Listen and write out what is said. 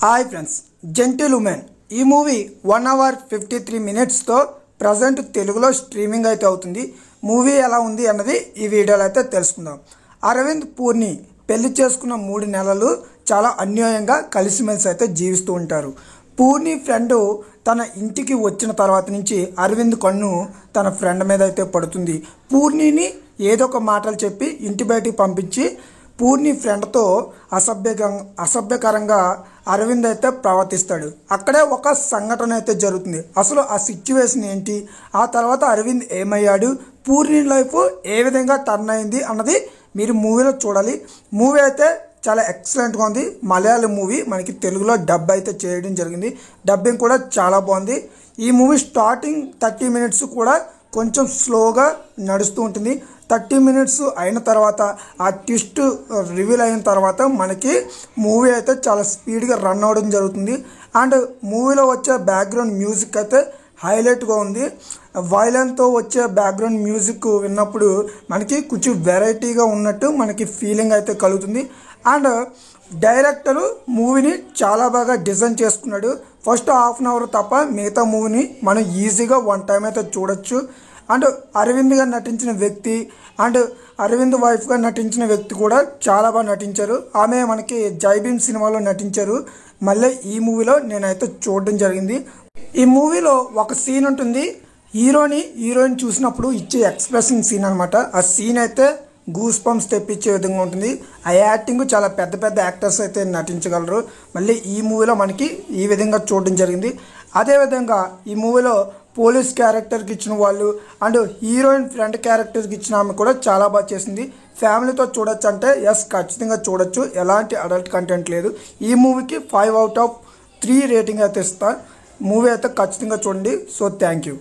Hi friends, gentle women ఈ movie 1 hour 53 మినిట్స్తో present తెలుగులో streaming అయితే అవుతుంది. మూవీ ఎలా ఉంది అన్నది ఈ వీడియోలో అయితే తెలుసుకుందాం. అరవింద్ పూర్ణి పెళ్లి చేసుకున్న 3 నెలలు చాలా అన్యాయంగా కలిసిమెలిసి అయితే జీవిస్తూ ఉంటారు. పూర్ణి ఫ్రెండ్ తన ఇంటికి వచ్చిన తర్వాత నుంచి అరవింద్ కన్ను తన ఫ్రెండ్ మీద అయితే పడుతుంది. పూర్ణిని ఏదో ఒక మాటలు చెప్పి ఇంటి బయటికి పంపించి పూర్ణి ఫ్రెండ్తో అసభ్యకరంగా అరవింద్ అయితే ప్రవర్తిస్తాడు. అక్కడే ఒక సంఘటన అయితే జరుగుతుంది. అసలు ఆ సిచ్యువేషన్ ఏంటి, ఆ తర్వాత అరవింద్ ఏమయ్యాడు, పూర్ణి లైఫ్ ఏ విధంగా టర్న్ అయింది అన్నది మీరు మూవీలో చూడాలి. మూవీ అయితే చాలా ఎక్సలెంట్గా ఉంది. మలయాళం మూవీ మనకి తెలుగులో డబ్ అయితే చేయడం జరిగింది. డబ్బింగ్ కూడా చాలా బాగుంది. ఈ మూవీ స్టార్టింగ్ 30 మినిట్స్ కూడా కొంచెం స్లోగా నడుస్తూ ఉంటుంది. 30 మినిట్స్ అయిన తర్వాత ఆ ట్విస్ట్ రివీల్ అయిన తర్వాత మనకి మూవీ అయితే చాలా స్పీడ్గా రన్ అవ్వడం జరుగుతుంది. అండ్ మూవీలో వచ్చే బ్యాక్గ్రౌండ్ మ్యూజిక్ అయితే హైలైట్గా ఉంది. వైలెన్తో వచ్చే బ్యాక్గ్రౌండ్ మ్యూజిక్ విన్నప్పుడు మనకి కొంచెం వెరైటీగా ఉన్నట్టు మనకి ఫీలింగ్ అయితే కలుగుతుంది. అండ్ డైరెక్టరు మూవీని చాలా బాగా డిజైన్ చేసుకున్నాడు. ఫస్ట్ హాఫ్ అన్ అవర్ తప్ప మిగతా మూవీని మనం ఈజీగా 1 టైం అయితే చూడొచ్చు. అండ్ అరవింద్గా నటించిన వ్యక్తి అండ్ అరవింద్ వైఫ్గా నటించిన వ్యక్తి కూడా చాలా బాగా నటించారు. ఆమె మనకి జై భీమ్ సినిమాలో నటించారు. మళ్ళీ ఈ మూవీలో నేనైతే చూడడం జరిగింది. ఈ మూవీలో ఒక సీన్ ఉంటుంది. హీరోయిన్ చూసినప్పుడు ఇచ్చే ఎక్స్ప్రెషన్ సీన్ అనమాట. ఆ సీన్ అయితే గూస్ బంప్స్ తెప్పించే విధంగా ఉంటుంది. ఆ యాక్టింగ్ చాలా పెద్ద పెద్ద యాక్టర్స్ అయితే నటించగలరు. మళ్ళీ ఈ మూవీలో మనకి ఈ విధంగా చూడడం జరిగింది. అదేవిధంగా ఈ మూవీలో పోలీస్ క్యారెక్టర్కి ఇచ్చిన వాళ్ళు అండ్ హీరోయిన్ ఫ్రెండ్ క్యారెక్టర్కి ఇచ్చిన ఆమె కూడా చాలా బాగా చేసింది. ఫ్యామిలీతో చూడొచ్చు అంటే ఎస్, ఖచ్చితంగా చూడొచ్చు. ఎలాంటి అడల్ట్ కంటెంట్ లేదు. ఈ మూవీకి 5 out of 3 రేటింగ్ అయితే ఇస్తా. మూవీ అయితే ఖచ్చితంగా చూడండి. So thank you.